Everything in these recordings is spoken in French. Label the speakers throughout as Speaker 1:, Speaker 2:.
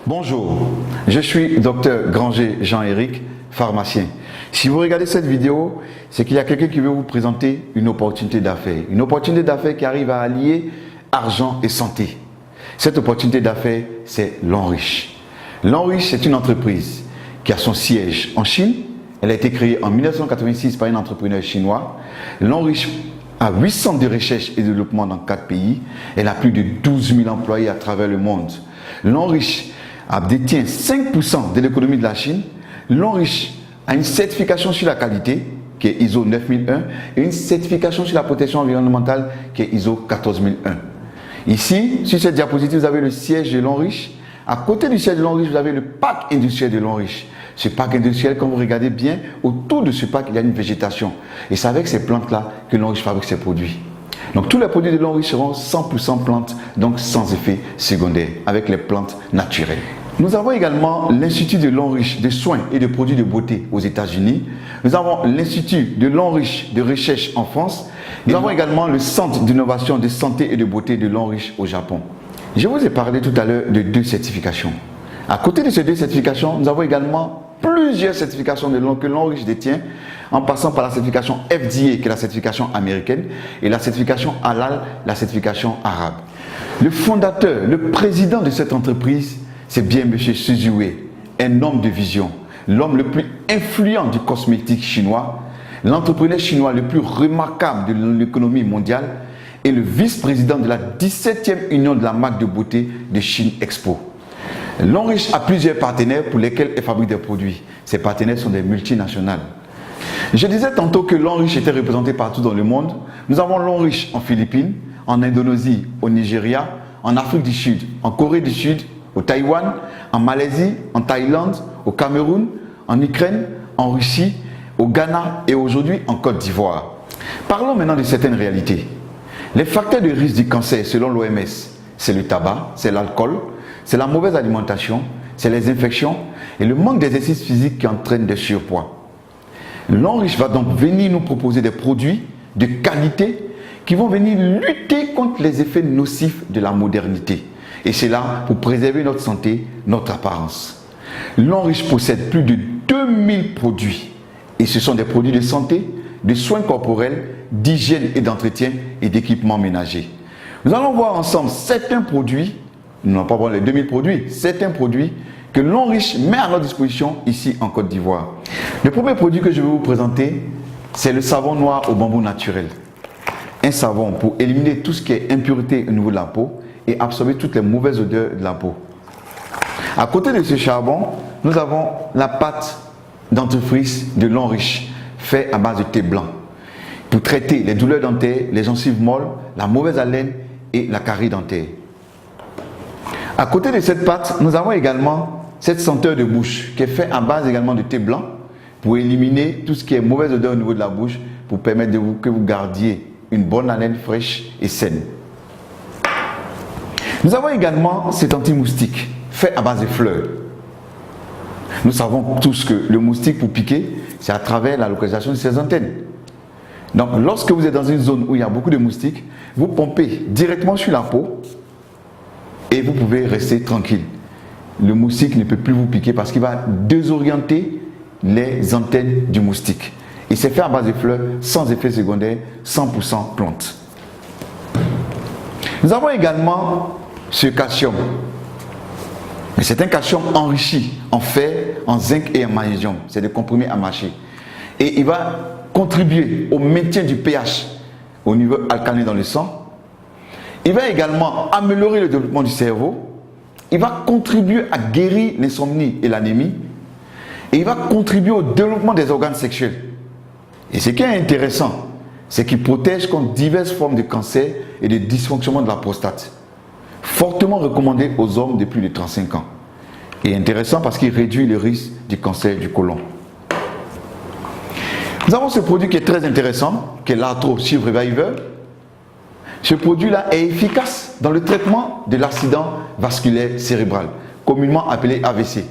Speaker 1: Bonjour, je suis Dr Granger Jean-Éric, pharmacien. Si vous regardez cette vidéo, c'est qu'il y a quelqu'un qui veut vous présenter une opportunité d'affaires. Une opportunité d'affaires qui arrive à allier argent et santé. Cette opportunité d'affaires, c'est L'Enriche. L'Enriche, c'est une entreprise qui a son siège en Chine. Elle a été créée en 1986 par un entrepreneur chinois. L'Enriche a 8 centres de recherche et de développement dans 4 pays. Elle a plus de 12 000 employés à travers le monde. L'Enriche détient 5% de l'économie de la Chine. L'Enriche a une certification sur la qualité qui est ISO 9001 et une certification sur la protection environnementale qui est ISO 14001. Ici, sur cette diapositive, vous avez le siège de L'Enriche. À côté du siège de L'Enriche, vous avez le parc industriel de L'Enriche. Ce parc industriel, quand vous regardez bien, autour de ce parc, il y a une végétation. Et c'est avec ces plantes-là que L'Enriche fabrique ses produits. Donc tous les produits de L'Enriche seront 100% plantes, donc sans effet secondaire, avec les plantes naturelles. Nous avons également l'Institut de L'Enriche de soins et de produits de beauté aux États-Unis. Nous avons l'Institut de L'Enriche de recherche en France. Nous avons également le Centre d'innovation de santé et de beauté de L'Enriche au Japon. Je vous ai parlé tout à l'heure de 2 certifications. À côté de ces 2 certifications, nous avons également plusieurs certifications que L'Enriche détient, en passant par la certification FDA, qui est la certification américaine, et la certification Halal, la certification arabe. Le fondateur, le président de cette entreprise, c'est bien M. Su Wei, un homme de vision, l'homme le plus influent du cosmétique chinois, l'entrepreneur chinois le plus remarquable de l'économie mondiale et le vice-président de la 17e union de la marque de beauté de Chine Expo. L'Enriche a plusieurs partenaires pour lesquels elle fabrique des produits. Ces partenaires sont des multinationales. Je disais tantôt que L'Enriche était représenté partout dans le monde. Nous avons L'Enriche en Philippines, en Indonésie, au Nigeria, en Afrique du Sud, en Corée du Sud, au Taïwan, en Malaisie, en Thaïlande, au Cameroun, en Ukraine, en Russie, au Ghana et aujourd'hui en Côte d'Ivoire. Parlons maintenant de certaines réalités. Les facteurs de risque du cancer selon l'OMS, c'est le tabac, c'est l'alcool, c'est la mauvaise alimentation, c'est les infections et le manque d'exercice physique qui entraîne des surpoids. L'Enriche va donc venir nous proposer des produits de qualité qui vont venir lutter contre les effets nocifs de la modernité. Et c'est là pour préserver notre santé, notre apparence. L'Enriche possède plus de 2000 produits. Et ce sont des produits de santé, de soins corporels, d'hygiène et d'entretien et d'équipements ménagers. Nous allons voir ensemble certains produits, nous n'allons pas voir les 2000 produits, certains produits que L'Enriche met à notre disposition ici en Côte d'Ivoire. Le premier produit que je vais vous présenter, c'est le savon noir au bambou naturel. Un savon pour éliminer tout ce qui est impureté au niveau de la peau et absorber toutes les mauvaises odeurs de la peau. À côté de ce charbon, nous avons la pâte dentifrice de L'Enriche, faite à base de thé blanc, pour traiter les douleurs dentaires, les gencives molles, la mauvaise haleine et la carie dentaire. À côté de cette pâte, nous avons également cette senteur de bouche qui est faite à base également de thé blanc pour éliminer tout ce qui est mauvaise odeur au niveau de la bouche, pour permettre que vous gardiez une bonne haleine fraîche et saine. Nous avons également cet anti-moustique fait à base de fleurs. Nous savons tous que le moustique pour piquer, c'est à travers la localisation de ses antennes. Donc lorsque vous êtes dans une zone où il y a beaucoup de moustiques, vous pompez directement sur la peau et vous pouvez rester tranquille. Le moustique ne peut plus vous piquer parce qu'il va désorienter les antennes du moustique. Et c'est fait à base de fleurs, sans effet secondaire, 100% plantes. Nous avons également ce calcium. Mais c'est un calcium enrichi en fer, en zinc et en magnésium. C'est des comprimés à mâcher. Et il va contribuer au maintien du pH au niveau alcalin dans le sang. Il va également améliorer le développement du cerveau. Il va contribuer à guérir l'insomnie et l'anémie. Et il va contribuer au développement des organes sexuels. Et ce qui est intéressant, c'est qu'il protège contre diverses formes de cancer et de dysfonctionnement de la prostate. Fortement recommandé aux hommes de plus de 35 ans. Et intéressant parce qu'il réduit le risque du cancer du côlon. Nous avons ce produit qui est très intéressant, qui est l'Arthro Shield Reviver. Ce produit-là est efficace dans le traitement de l'accident vasculaire cérébral, communément appelé AVC.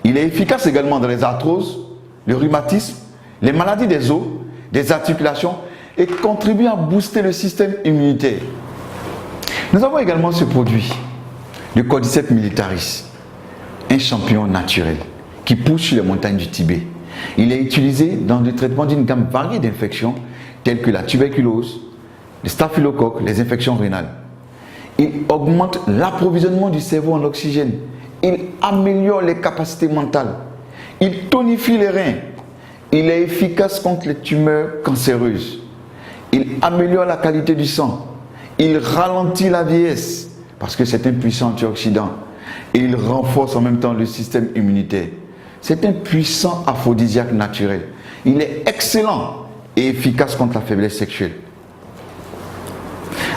Speaker 1: Il est efficace également dans les arthroses, le rhumatisme, les maladies des os, des articulations et contribue à booster le système immunitaire. Nous avons également ce produit, le Cordyceps militaris. un champignon naturel qui pousse sur les montagnes du Tibet. Il est utilisé dans le traitement d'une gamme variée d'infections telles que la tuberculose, le staphylocoque, les infections rénales. Il augmente l'approvisionnement du cerveau en oxygène. Il améliore les capacités mentales. Il tonifie les reins. Il est efficace contre les tumeurs cancéreuses. Il améliore la qualité du sang. Il ralentit la vieillesse parce que c'est un puissant antioxydant. Et il renforce en même temps le système immunitaire. C'est un puissant aphrodisiaque naturel. Il est excellent et efficace contre la faiblesse sexuelle.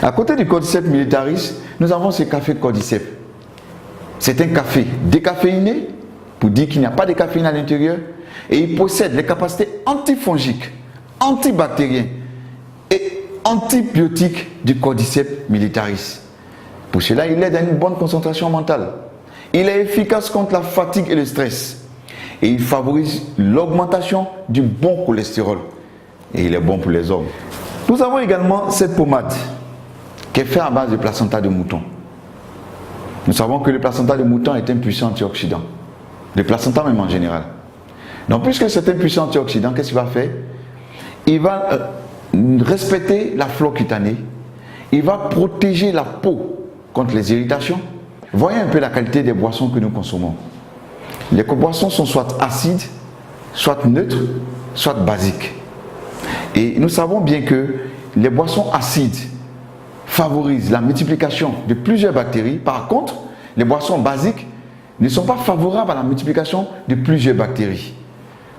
Speaker 1: À côté du Cordyceps militaris, nous avons ce café Cordyceps. C'est un café décaféiné, pour dire qu'il n'y a pas de caféine à l'intérieur, et il possède les capacités antifongiques, antibactériennes et antibiotiques du Cordyceps militaris. Pour cela, il aide à une bonne concentration mentale. Il est efficace contre la fatigue et le stress. Et il favorise l'augmentation du bon cholestérol. Et il est bon pour les hommes. Nous avons également cette pommade qui est faite à base de placenta de mouton. Nous savons que le placenta de mouton est un puissant antioxydant. Le placenta même en général. Donc puisque c'est un puissant antioxydant, qu'est-ce qu'il va faire? Il va respecter la flore cutanée. Il va protéger la peau contre les irritations. Voyez un peu la qualité des boissons que nous consommons. Les boissons sont soit acides, soit neutres, soit basiques. Et nous savons bien que les boissons acides favorisent la multiplication de plusieurs bactéries. Par contre, les boissons basiques ne sont pas favorables à la multiplication de plusieurs bactéries.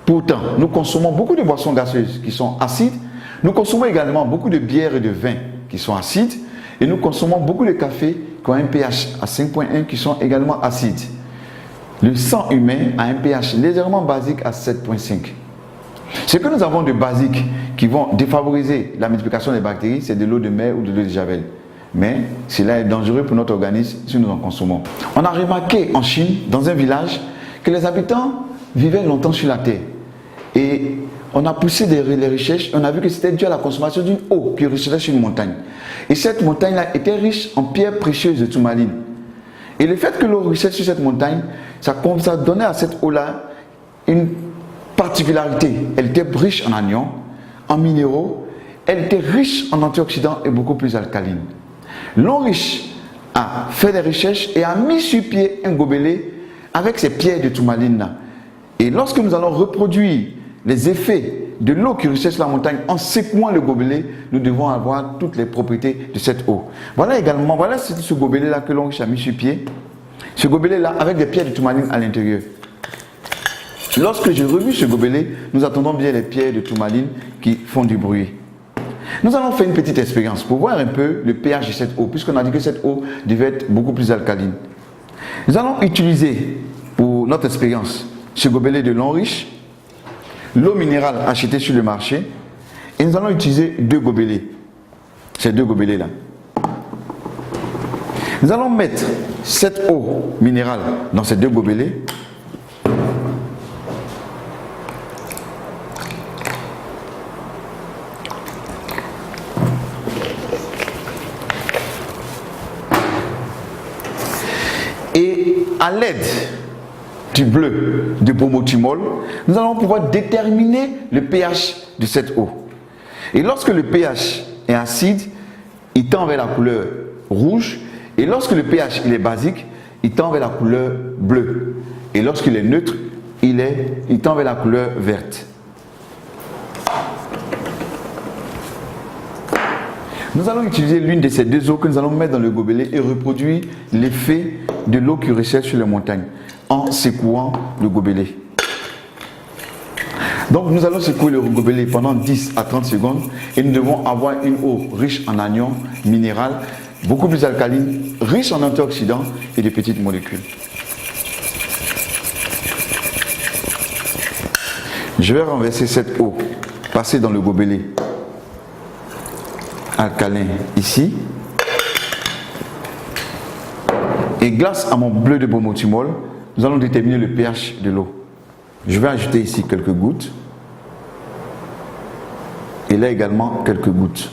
Speaker 1: Pourtant, nous consommons beaucoup de boissons gazeuses qui sont acides. Nous consommons également beaucoup de bières et de vins qui sont acides. Et nous consommons beaucoup de cafés qui ont un pH à 5,1 qui sont également acides. Le sang humain a un pH légèrement basique à 7,5. Ce que nous avons de basique qui vont défavoriser la multiplication des bactéries, c'est de l'eau de mer ou de l'eau de javel. Mais cela est dangereux pour notre organisme si nous en consommons. On a remarqué en Chine, dans un village, que les habitants vivaient longtemps sur la terre. Et on a poussé les recherches, on a vu que c'était dû à la consommation d'une eau qui ruisselait sur une montagne. Et cette montagne-là était riche en pierres précieuses de tourmaline. Et le fait que l'eau ruisselle sur cette montagne, ça donnait à cette eau-là une particularité. Elle était riche en anions, en minéraux, elle était riche en antioxydants et beaucoup plus alcaline. L'homme riche a fait des recherches et a mis sur pied un gobelet avec ces pierres de tourmaline-là. Et lorsque nous allons reproduire les effets de l'eau qui ruisselle sur la montagne en secouant le gobelet, nous devons avoir toutes les propriétés de cette eau. Voilà également, voilà ce gobelet-là que l'homme riche a mis sur pied. Ce gobelet-là avec des pierres de tourmaline à l'intérieur. Lorsque je revu ce gobelet, nous attendons bien les pierres de tourmaline qui font du bruit. Nous allons faire une petite expérience pour voir un peu le pH de cette eau, puisqu'on a dit que cette eau devait être beaucoup plus alcaline. Nous allons utiliser pour notre expérience ce gobelet de l'eau riche, l'eau minérale achetée sur le marché, et nous allons utiliser deux gobelets, ces deux gobelets-là. Nous allons mettre cette eau minérale dans ces deux gobelets. Et à l'aide du bleu de bromothymol, nous allons pouvoir déterminer le pH de cette eau. Et lorsque le pH est acide, il tend vers la couleur rouge. Et lorsque le pH il est basique, il tend vers la couleur bleue. Et lorsqu'il est neutre, il tend vers la couleur verte. Nous allons utiliser l'une de ces deux eaux que nous allons mettre dans le gobelet et reproduire l'effet de l'eau qui ruisselle sur les montagnes en secouant le gobelet. Donc nous allons secouer le gobelet pendant 10 à 30 secondes et nous devons avoir une eau riche en anions minérales, beaucoup plus alcaline, riche en antioxydants et de petites molécules. Je vais renverser cette eau, passer dans le gobelet alcalin ici. Et grâce à mon bleu de bromothymol, nous allons déterminer le pH de l'eau. Je vais ajouter ici quelques gouttes. Et là également quelques gouttes.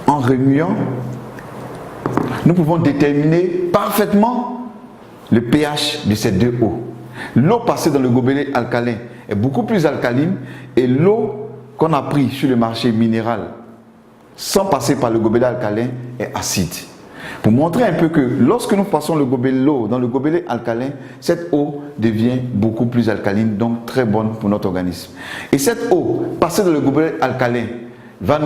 Speaker 1: En remuant, nous pouvons déterminer parfaitement le pH de ces deux eaux. L'eau passée dans le gobelet alcalin est beaucoup plus alcaline et l'eau qu'on a pris sur le marché minéral sans passer par le gobelet alcalin est acide. Pour montrer un peu que lorsque nous passons l'eau dans le gobelet alcalin, cette eau devient beaucoup plus alcaline, donc très bonne pour notre organisme. Et cette eau passée dans le gobelet alcalin va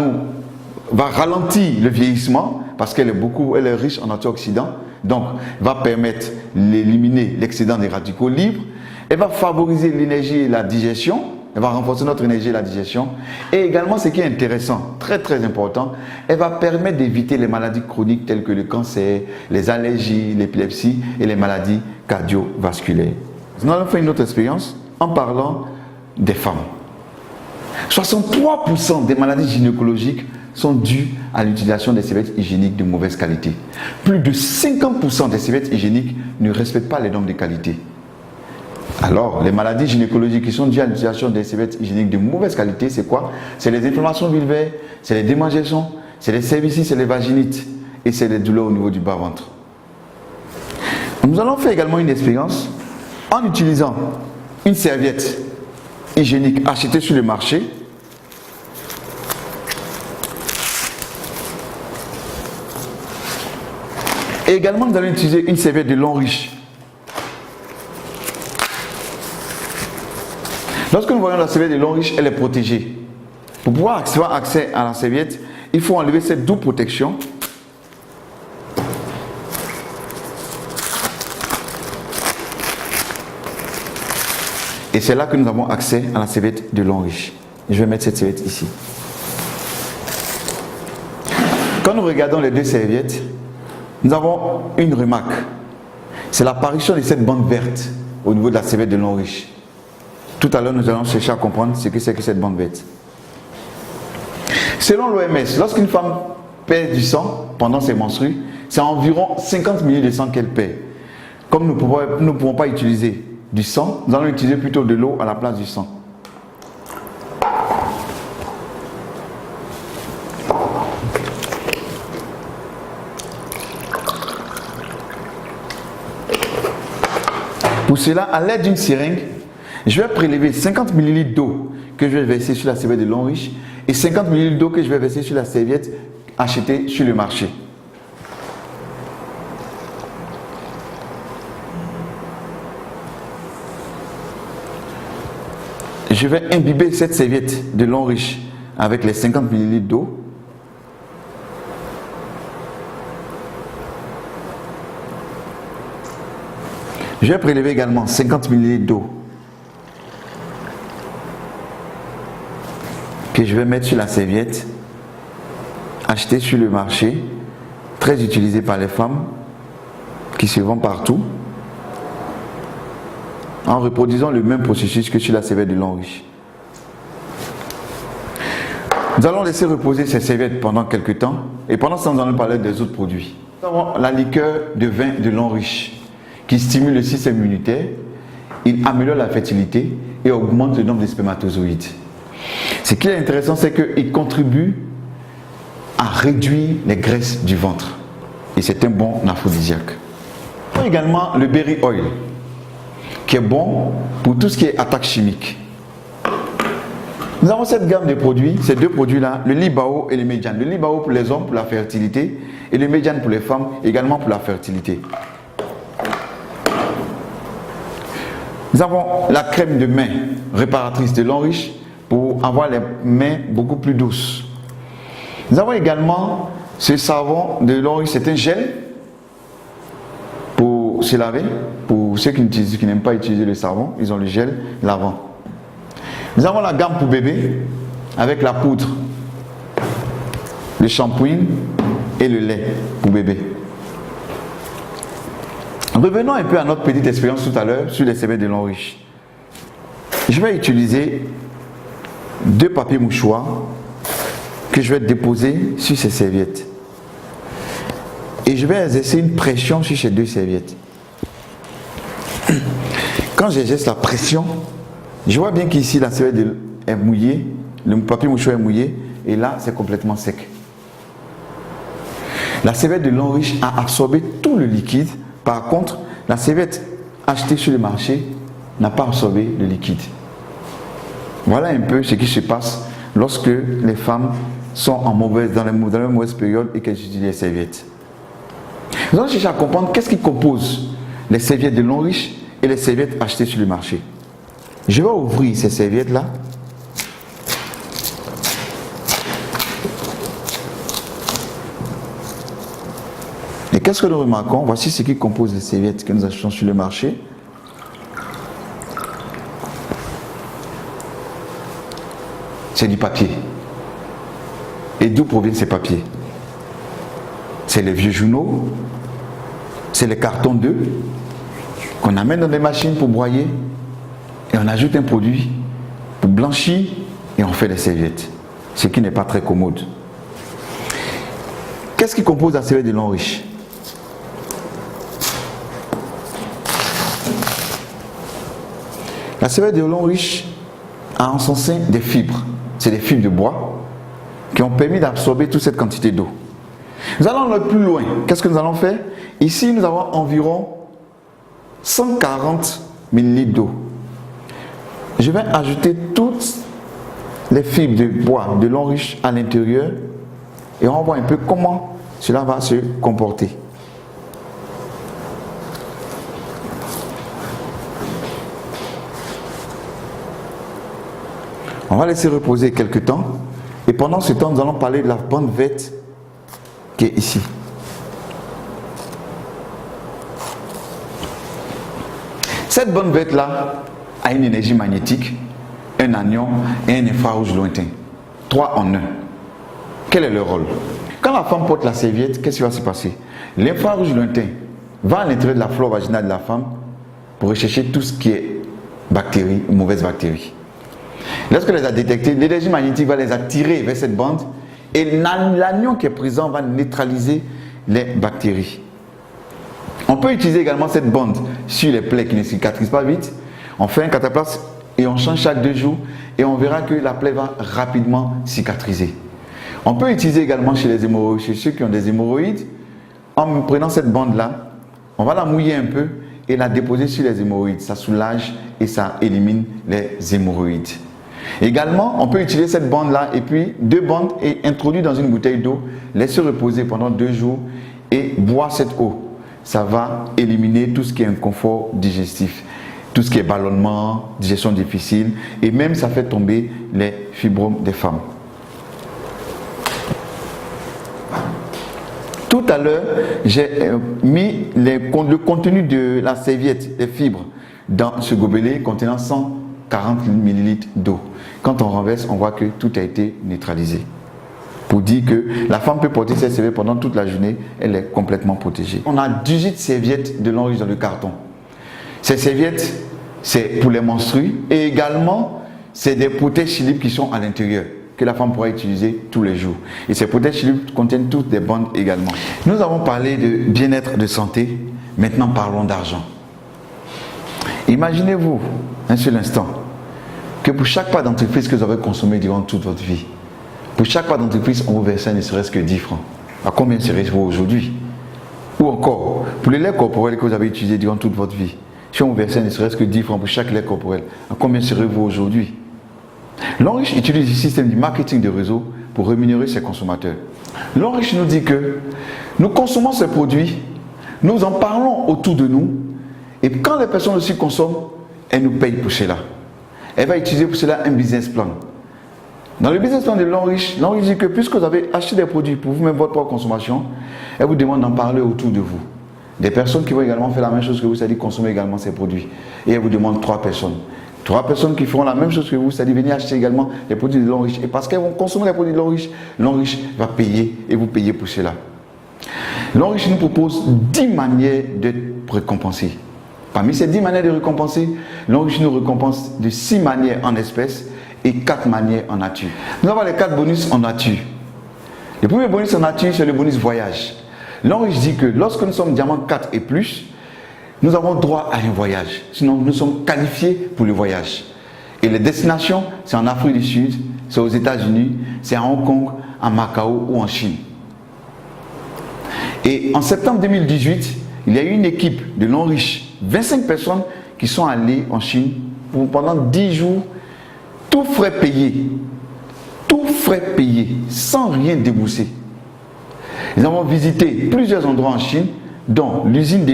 Speaker 1: ralentir le vieillissement parce qu'elle est riche en antioxydants, donc va permettre d'éliminer l'excédent des radicaux libres. Elle va favoriser l'énergie et la digestion. Elle va renforcer notre énergie et la digestion. Et également, ce qui est intéressant, très très important, elle va permettre d'éviter les maladies chroniques telles que le cancer, les allergies, l'épilepsie et les maladies cardiovasculaires. Nous allons faire une autre expérience en parlant des femmes. 63% des maladies gynécologiques sont dues à l'utilisation des serviettes hygiéniques de mauvaise qualité. Plus de 50% des serviettes hygiéniques ne respectent pas les normes de qualité. Alors, les maladies gynécologiques qui sont dues à l'utilisation des serviettes hygiéniques de mauvaise qualité, c'est quoi? C'est les inflammations vulvaires, c'est les démangeaisons, c'est les cervicites, c'est les vaginites et c'est les douleurs au niveau du bas-ventre. Nous allons faire également une expérience en utilisant une serviette hygiénique achetée sur le marché. Et également, nous allons utiliser une serviette de long riche. Lorsque nous voyons la serviette de long riche, elle est protégée. Pour pouvoir avoir accès à la serviette, il faut enlever cette double protection. Et c'est là que nous avons accès à la serviette de long riche. Je vais mettre cette serviette ici. Quand nous regardons les deux serviettes, nous avons une remarque. C'est l'apparition de cette bande verte au niveau de la serviette de long riche. Tout à l'heure, nous allons chercher à comprendre ce que c'est que cette bande verte. Selon l'OMS, lorsqu'une femme perd du sang pendant ses menstrues, c'est environ 50 ml de sang qu'elle perd. Comme nous ne pouvons pas utiliser du sang, nous allons utiliser plutôt de l'eau à la place du sang. Pour cela, à l'aide d'une seringue, je vais prélever 50 ml d'eau que je vais verser sur la serviette de long riche et 50 ml d'eau que je vais verser sur la serviette achetée sur le marché. Je vais imbiber cette serviette de long riche avec les 50 ml d'eau. Je vais prélever également 50 ml d'eau que je vais mettre sur la serviette achetée sur le marché, très utilisée par les femmes qui se vend partout, en reproduisant le même processus que sur la serviette de long riche. Nous allons laisser reposer ces serviettes pendant quelques temps et pendant ce temps, nous allons parler des autres produits. Nous avons la liqueur de vin de long riche qui stimule le système immunitaire, il améliore la fertilité et augmente le nombre de spermatozoïdes. Ce qui est intéressant, c'est qu'il contribue à réduire les graisses du ventre et c'est un bon aphrodisiaque. Nous avons également le berry oil qui est bon pour tout ce qui est attaque chimique. Nous avons cette gamme de produits, ces deux produits-là, le Libao et le Médiane. Le Libao pour les hommes pour la fertilité et le Médiane pour les femmes également pour la fertilité. Nous avons la crème de main réparatrice de long riche pour avoir les mains beaucoup plus douces. Nous avons également ce savon de long riche, c'est un gel pour se laver. Pour ceux qui n'aiment pas utiliser le savon, ils ont le gel lavant. Nous avons la gamme pour bébé avec la poudre, le shampoing et le lait pour bébé. Revenons un peu à notre petite expérience tout à l'heure sur les serviettes de long riche. Je vais utiliser deux papiers mouchoirs que je vais déposer sur ces serviettes. Et je vais exercer une pression sur ces deux serviettes. Quand j'exerce la pression, je vois bien qu'ici la serviette est mouillée, le papier mouchoir est mouillé et là c'est complètement sec. La serviette de l'Enriche a absorbé tout le liquide. Par contre, la serviette achetée sur le marché n'a pas absorbé le liquide. Voilà un peu ce qui se passe lorsque les femmes sont dans la mauvaise période et qu'elles utilisent les serviettes. Nous allons chercher à comprendre qu'est-ce qui compose les serviettes de l'Enriche et les serviettes achetées sur le marché. Je vais ouvrir ces serviettes-là. Et qu'est-ce que nous remarquons? Voici ce qui compose les serviettes que nous achetons sur le marché. C'est du papier. Et d'où proviennent ces papiers? C'est les vieux journaux, c'est les cartons d'œufs qu'on amène dans des machines pour broyer et on ajoute un produit pour blanchir et on fait des serviettes, ce qui n'est pas très commode. Qu'est-ce qui compose la serviette de l'Enriche? La serviette de l'Enriche a en son sein des fibres. C'est des fibres de bois qui ont permis d'absorber toute cette quantité d'eau. Nous allons aller plus loin. Qu'est-ce que nous allons faire? Ici, nous avons environ 140 ml d'eau. Je vais ajouter toutes les fibres de bois de l'Enriche à l'intérieur et on va voir un peu comment cela va se comporter. On va laisser reposer quelques temps et pendant ce temps, nous allons parler de la bande verte qui est ici. Cette bande verte là a une énergie magnétique, un anion et un infrarouge lointain. 3 en 1. Quel est le rôle? Quand la femme porte la serviette, qu'est-ce qui va se passer? L'infrarouge lointain va à l'intérieur de la flore vaginale de la femme pour rechercher tout ce qui est bactéries, mauvaises bactéries. Lorsqu'elle les a détectées, l'énergie magnétique va les attirer vers cette bande et l'anion qui est présent va neutraliser les bactéries. On peut utiliser également cette bande sur les plaies qui ne cicatrisent pas vite. On fait un cataplasme et on change chaque 2 jours et on verra que la plaie va rapidement cicatriser. On peut utiliser également chez les hémorroïdes, chez ceux qui ont des hémorroïdes, en prenant cette bande-là, on va la mouiller un peu et la déposer sur les hémorroïdes. Ça soulage et ça élimine les hémorroïdes. Également, on peut utiliser cette bande-là et puis 2 bandes et introduire dans une bouteille d'eau, laisser reposer pendant 2 jours et boire cette eau. Ça va éliminer tout ce qui est inconfort digestif, tout ce qui est ballonnement, digestion difficile et même ça fait tomber les fibromes des femmes. Tout à l'heure, j'ai mis le contenu de la serviette, des fibres, dans ce gobelet contenant 140 ml d'eau. Quand on renverse, on voit que tout a été neutralisé. Pour dire que la femme peut porter cette serviette pendant toute la journée, elle est complètement protégée. On a 18 serviettes de l'Enriche dans le carton. Ces serviettes, c'est pour les menstrues et également, c'est des protège-slip qui sont à l'intérieur, que la femme pourra utiliser tous les jours. Et ces protège-slip contiennent toutes des bandes également. Nous avons parlé de bien-être, de santé. Maintenant, parlons d'argent. Imaginez-vous, un seul instant, que pour chaque pas d'entreprise que vous avez consommé durant toute votre vie, pour chaque pas d'entreprise, on vous versait ne serait-ce que 10 francs. À combien serez-vous aujourd'hui? Ou encore, pour les laits corporels que vous avez utilisés durant toute votre vie, si on vous versait ne serait-ce que 10 francs pour chaque lait corporel, à combien serez-vous aujourd'hui? L'Enriche utilise le système du marketing de réseau pour rémunérer ses consommateurs. L'Enriche nous dit que nous consommons ces produits, nous en parlons autour de nous, et quand les personnes aussi consomment, elles nous payent pour cela. Elle va utiliser pour cela un business plan. Dans le business plan de l'Enriche dit que puisque vous avez acheté des produits pour vous-même votre propre consommation, elle vous demande d'en parler autour de vous. Des personnes qui vont également faire la même chose que vous, c'est-à-dire consommer également ces produits. Et elle vous demande 3 personnes. 3 personnes qui feront la même chose que vous, c'est-à-dire venir acheter également les produits de l'Enriche. Et parce qu'elles vont consommer les produits de l'Enriche va payer et vous payer pour cela. L'Enriche nous propose 10 manières de récompenser. Parmi ces 10 manières de récompenser, l'Enriche nous récompense de 6 manières en espèces et 4 manières en nature. Nous avons les 4 bonus en nature. Le premier bonus en nature, c'est le bonus voyage. L'Enriche dit que lorsque nous sommes diamant 4 et plus, nous avons droit à un voyage. Sinon, nous sommes qualifiés pour le voyage. Et les destinations, c'est en Afrique du Sud, c'est aux États-Unis, c'est à Hong Kong, à Macao ou en Chine. Et en septembre 2018, il y a eu une équipe de non-riches, 25 personnes qui sont allées en Chine pendant 10 jours, tout frais payés, sans rien débourser. Nous avons visité plusieurs endroits en Chine, dont l'usine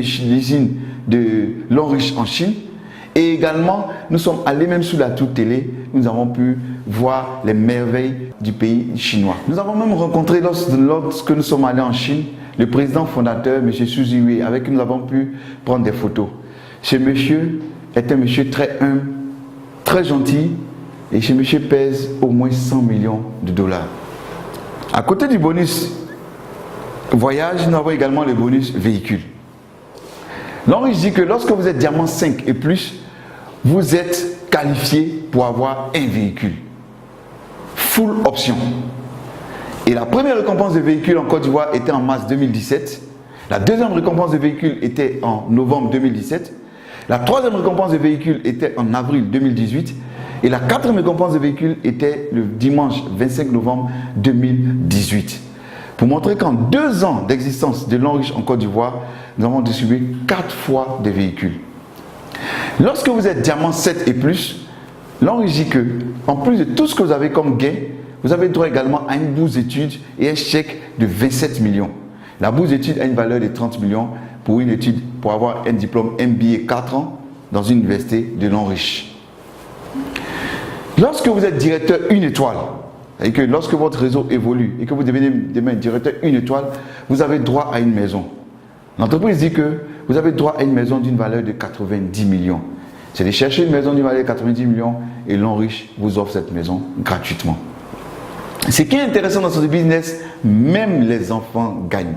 Speaker 1: de l'Enriche en Chine. Et également, nous sommes allés même sous la tour télé, nous avons pu voir les merveilles du pays chinois. Nous avons même rencontré, lorsque nous sommes allés en Chine, le président fondateur, M. Xu Ziwei, avec qui nous avons pu prendre des photos. Ce monsieur est un monsieur très humble, très gentil, et ce monsieur pèse au moins 100 millions de dollars. À côté du bonus voyage, nous avons également le bonus véhicule. L'Enriche dit que lorsque vous êtes diamant 5 et plus, vous êtes qualifié pour avoir un véhicule. Full option. Et la première récompense de véhicule en Côte d'Ivoire était en mars 2017. La deuxième récompense de véhicule était en novembre 2017. La troisième récompense de véhicule était en avril 2018. Et la quatrième récompense de véhicule était le dimanche 25 novembre 2018. Pour montrer qu'en 2 ans d'existence de l'Enriche en Côte d'Ivoire, nous avons distribué 4 fois des véhicules. Lorsque vous êtes diamant 7 et plus, l'Enriche dit que, en plus de tout ce que vous avez comme gain, vous avez droit également à une bourse d'études et un chèque de 27 millions. La bourse d'études a une valeur de 30 millions pour une étude, pour avoir un diplôme MBA 4 ans dans une université de l'Enriche. Lorsque vous êtes directeur 1 étoile, et que lorsque votre réseau évolue et que vous devenez demain directeur 1 étoile, vous avez droit à une maison. L'entreprise dit que vous avez droit à une maison d'une valeur de 90 millions. C'est de chercher une maison d'une valeur de 90 millions et l'Enriche vous offre cette maison gratuitement. Ce qui est intéressant dans ce business, même les enfants gagnent.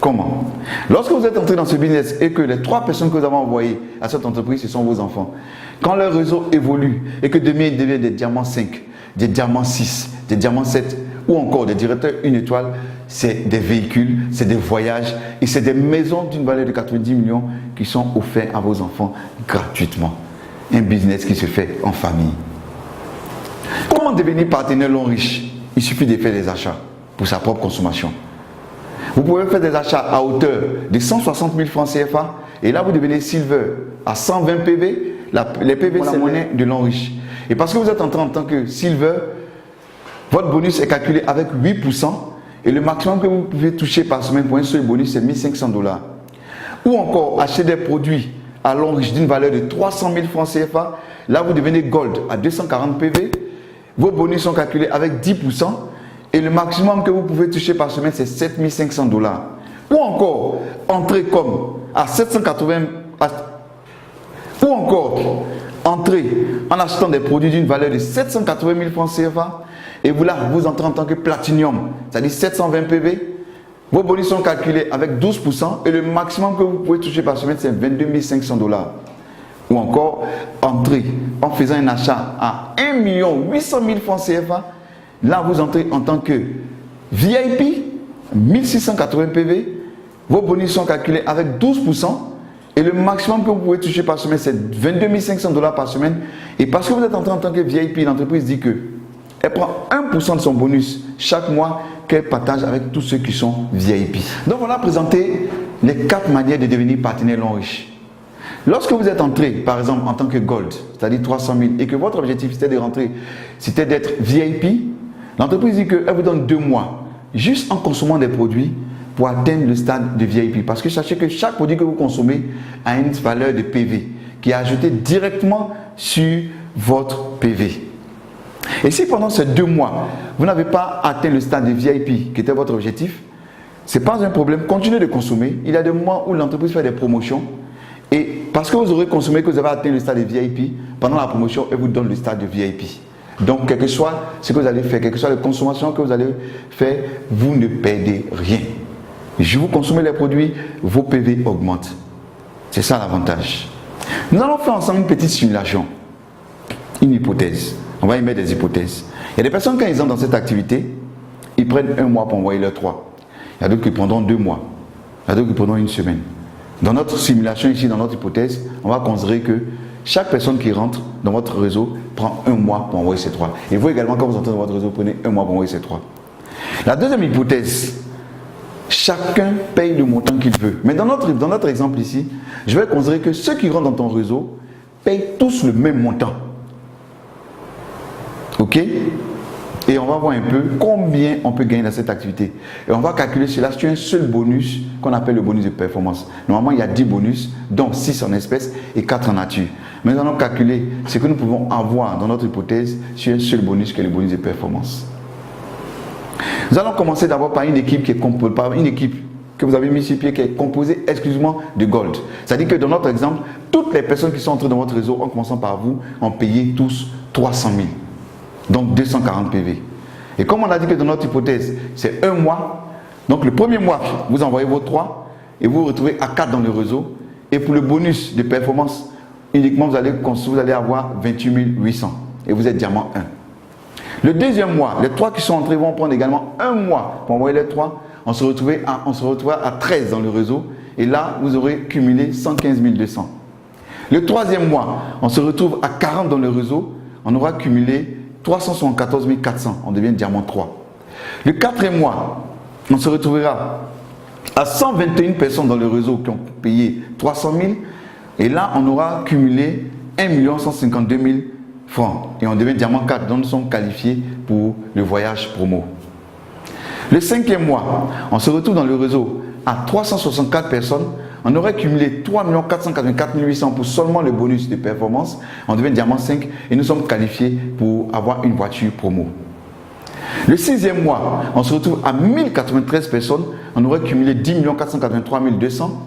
Speaker 1: Comment? Lorsque vous êtes entré dans ce business et que les 3 personnes que vous avez envoyées à cette entreprise, ce sont vos enfants, quand leur réseau évolue et que demain ils deviennent des diamants 5, des diamants 6, des diamants 7 ou encore des directeurs 1 étoile, c'est des véhicules, c'est des voyages et c'est des maisons d'une valeur de 90 millions qui sont offerts à vos enfants gratuitement. Un business qui se fait en famille. Comment devenir partenaire l'Enriche? Il suffit de faire des achats pour sa propre consommation. Vous pouvez faire des achats à hauteur de 160 000 francs CFA et là vous devenez Silver à 120 PV. Les PV c'est la monnaie de l'Enriche. Et parce que vous êtes entré en tant que Silver, votre bonus est calculé avec 8% et le maximum que vous pouvez toucher par semaine pour un seul bonus c'est 1 500 $. Ou encore acheter des produits à l'Enriche d'une valeur de 300 000 francs CFA. Là vous devenez Gold à 240 PV. Vos bonus sont calculés avec 10% et le maximum que vous pouvez toucher par semaine c'est 7 500 $. Ou encore entrer comme à 780 ou encore entrer en achetant des produits d'une valeur de 780 000 francs CFA et vous là vous entrez en tant que Platinum, c'est-à-dire 720 PV. Vos bonus sont calculés avec 12% et le maximum que vous pouvez toucher par semaine c'est 22 500 $. Ou encore entrer en faisant un achat à 1 800 000 francs CFA. Là, vous entrez en tant que VIP, 1680 PV. Vos bonus sont calculés avec 12%. Et le maximum que vous pouvez toucher par semaine, c'est 22 500 $ par semaine. Et parce que vous êtes entré en tant que VIP, l'entreprise dit qu'elle prend 1% de son bonus chaque mois qu'elle partage avec tous ceux qui sont VIP. Donc, on a présenté les 4 manières de devenir partenaire l'Enriche. Lorsque vous êtes entré, par exemple, en tant que Gold, c'est-à-dire 300 000, et que votre objectif c'était de rentrer, c'était d'être VIP, l'entreprise dit qu'elle vous donne 2 mois, juste en consommant des produits pour atteindre le stade de VIP. Parce que sachez que chaque produit que vous consommez a une valeur de PV qui est ajoutée directement sur votre PV. Et si pendant ces 2 mois, vous n'avez pas atteint le stade de VIP qui était votre objectif, ce n'est pas un problème, continuez de consommer. Il y a des mois où l'entreprise fait des promotions. Et parce que vous aurez consommé, que vous avez atteint le stade de VIP, pendant la promotion, elle vous donne le stade de VIP. Donc, quel que soit ce que vous allez faire, quelle que soit la consommation que vous allez faire, vous ne perdez rien. Si vous consommez les produits, vos PV augmentent. C'est ça l'avantage. Nous allons faire ensemble une petite simulation, une hypothèse. On va y mettre des hypothèses. Il y a des personnes, quand ils entrent dans cette activité, ils prennent 1 mois pour envoyer leurs 3. Il y a d'autres qui prendront 2 mois. Il y a d'autres qui prendront 1 semaine. Dans notre simulation ici, dans notre hypothèse, on va considérer que chaque personne qui rentre dans votre réseau prend 1 mois pour envoyer ses 3. Et vous également, quand vous entrez dans votre réseau, prenez 1 mois pour envoyer ses 3. La deuxième hypothèse, Chacun paye le montant qu'il veut. Mais dans notre exemple ici, je vais considérer que ceux qui rentrent dans ton réseau payent tous le même montant. Ok? Et on va voir un peu combien on peut gagner dans cette activité. Et on va calculer cela sur un seul bonus qu'on appelle le bonus de performance. Normalement, il y a 10 bonus, dont 6 en espèces et 4 en nature. Mais nous allons calculer ce que nous pouvons avoir dans notre hypothèse sur un seul bonus qui est le bonus de performance. Nous allons commencer d'abord par une équipe qui est composée, par une équipe que vous avez mis sur pied qui est composée exclusivement de gold. C'est-à-dire que dans notre exemple, toutes les personnes qui sont entrées dans votre réseau, en commençant par vous, ont payé tous 300 000. Donc 240 PV. Et comme on a dit que dans notre hypothèse, c'est un mois, donc le premier mois, vous envoyez vos 3 et vous vous retrouvez à 4 dans le réseau. Et pour le bonus de performance, uniquement vous allez avoir 28 800 et vous êtes diamant 1. Le deuxième mois, les 3 qui sont entrés vont prendre également un mois pour envoyer les 3. On se retrouve à 13 dans le réseau et là, vous aurez cumulé 115 200. Le troisième mois, on se retrouve à 40 dans le réseau, on aura cumulé 374 400, on devient diamant 3. Le quatrième mois, on se retrouvera à 121 personnes dans le réseau qui ont payé 300 000 et là, on aura cumulé 1 152 000 francs et on devient diamant 4, donc nous sommes qualifiés pour le voyage promo. Le cinquième mois, on se retrouve dans le réseau à 364 personnes. On aurait cumulé 3 484 800 pour seulement le bonus de performance. On devient diamant 5 et nous sommes qualifiés pour avoir une voiture promo. Le sixième mois, on se retrouve à 1093 personnes. On aurait cumulé 10 483 200.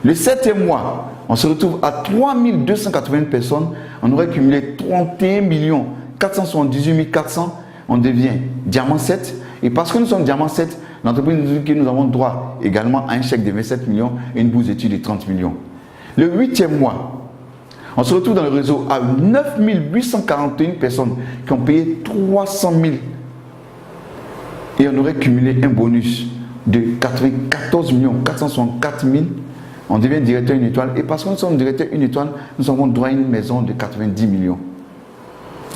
Speaker 1: Le septième mois, on se retrouve à 3280 personnes. On aurait cumulé 31 478 400. On devient diamant 7. Et parce que nous sommes diamant 7, l'entreprise nous dit que nous avons droit également à un chèque de 27 millions et une bourse d'études de 30 millions. Le huitième mois, on se retrouve dans le réseau à 9 841 personnes qui ont payé 300 000 et on aurait cumulé un bonus de 94 464 000. On devient directeur une étoile et parce que nous sommes directeur une étoile, nous avons droit à une maison de 90 millions.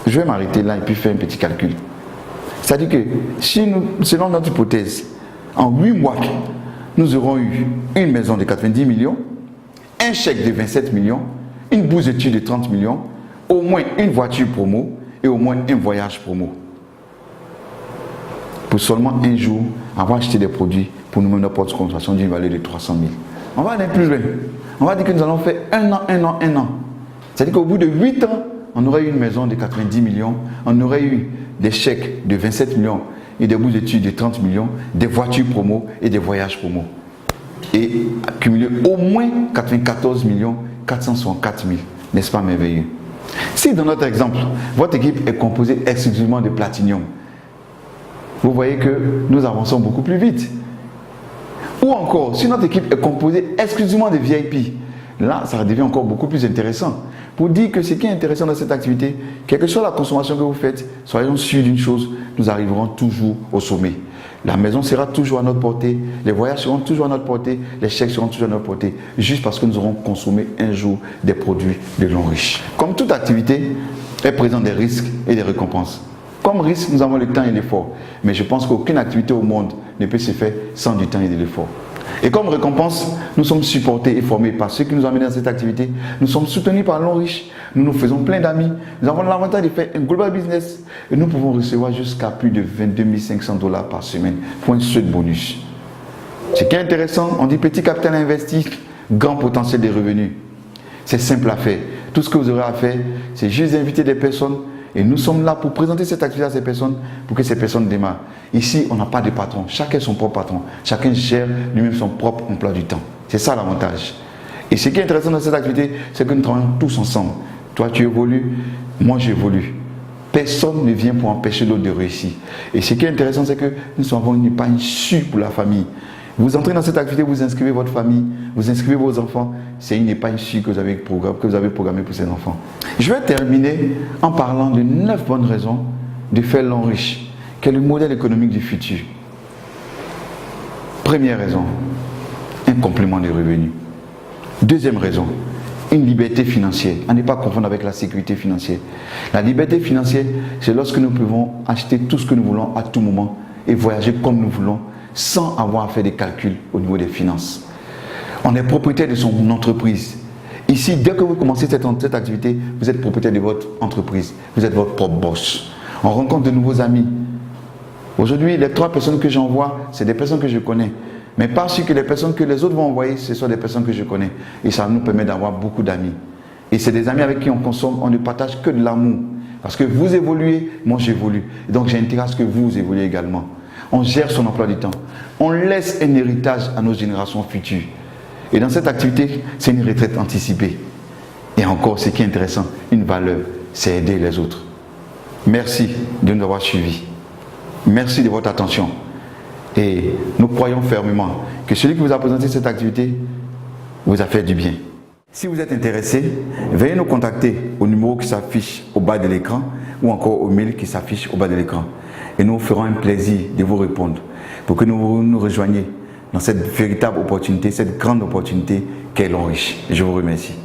Speaker 1: Je vais m'arrêter là et puis faire un petit calcul. C'est-à-dire que si nous, selon notre hypothèse, en 8 mois, nous aurons eu une maison de 90 millions, un chèque de 27 millions, une bourse d'études de 30 millions, au moins une voiture promo et au moins un voyage promo. Pour seulement un jour avoir acheté des produits pour nous mener notre consommation d'une valeur de 300 000. On va aller plus loin. On va dire que nous allons faire un an. C'est-à-dire qu'au bout de 8 ans, on aurait eu une maison de 90 millions, on aurait eu des chèques de 27 millions et des bourses d'études de 30 millions, des voitures promo et des voyages promo. Et accumuler au moins 94 464 000. N'est-ce pas merveilleux? Si dans notre exemple, votre équipe est composée exclusivement de platinium, vous voyez que nous avançons beaucoup plus vite. Ou encore, si notre équipe est composée exclusivement de VIP, là, ça devient encore beaucoup plus intéressant. Pour dire que ce qui est intéressant dans cette activité, quelle que soit la consommation que vous faites, soyons sûrs d'une chose, nous arriverons toujours au sommet. La maison sera toujours à notre portée, les voyages seront toujours à notre portée, les chèques seront toujours à notre portée, juste parce que nous aurons consommé un jour des produits de l'homme riche. Comme toute activité, elle présente des risques et des récompenses. Comme risque, nous avons le temps et l'effort. Mais je pense qu'aucune activité au monde ne peut se faire sans du temps et de l'effort. Et comme récompense, nous sommes supportés et formés par ceux qui nous ont amenés dans cette activité. Nous sommes soutenus par l'homme riche. Nous nous faisons plein d'amis. Nous avons l'avantage de faire un global business. Et nous pouvons recevoir jusqu'à plus de 22 500 $ par semaine pour un seul bonus. Ce qui est intéressant, on dit petit capital investi, grand potentiel de revenus. C'est simple à faire. Tout ce que vous aurez à faire, c'est juste inviter des personnes. Et nous sommes là pour présenter cette activité à ces personnes, pour que ces personnes démarrent. Ici, on n'a pas de patron. Chacun son propre patron. Chacun gère lui-même son propre emploi du temps. C'est ça l'avantage. Et ce qui est intéressant dans cette activité, c'est que nous travaillons tous ensemble. Toi, tu évolues, moi, j'évolue. Personne ne vient pour empêcher l'autre de réussir. Et ce qui est intéressant, c'est que nous avons une épargne sûre pour la famille. Vous entrez dans cette activité, vous inscrivez votre famille, vous inscrivez vos enfants. C'est une épargne sûre que vous avez programmée pour ces enfants. Je vais terminer en parlant de 9 bonnes raisons de faire l'homme riche, qui est le modèle économique du futur. Première raison, un complément de revenus. Deuxième raison, une liberté financière. À ne pas confondre avec la sécurité financière. La liberté financière, c'est lorsque nous pouvons acheter tout ce que nous voulons à tout moment et voyager comme nous voulons, sans avoir à faire des calculs au niveau des finances. On est propriétaire de son entreprise. Ici, dès que vous commencez cette activité, vous êtes propriétaire de votre entreprise. Vous êtes votre propre boss. On rencontre de nouveaux amis. Aujourd'hui, les 3 personnes que j'envoie, c'est des personnes que je connais. Mais pas sûr que les personnes que les autres vont envoyer, ce sont des personnes que je connais. Et ça nous permet d'avoir beaucoup d'amis. Et c'est des amis avec qui on consomme, on ne partage que de l'amour. Parce que vous évoluez, moi j'évolue. Donc j'ai intérêt à ce que vous évoluez également. On gère son emploi du temps. On laisse un héritage à nos générations futures. Et dans cette activité, c'est une retraite anticipée. Et encore, ce qui est intéressant, une valeur, c'est aider les autres. Merci de nous avoir suivis. Merci de votre attention. Et nous croyons fermement que celui qui vous a présenté cette activité vous a fait du bien. Si vous êtes intéressé, veuillez nous contacter au numéro qui s'affiche au bas de l'écran ou encore au mail qui s'affiche au bas de l'écran. Et nous ferons un plaisir de vous répondre pour que vous nous rejoigniez dans cette véritable opportunité, cette grande opportunité qu'est l'Enriche. Je vous remercie.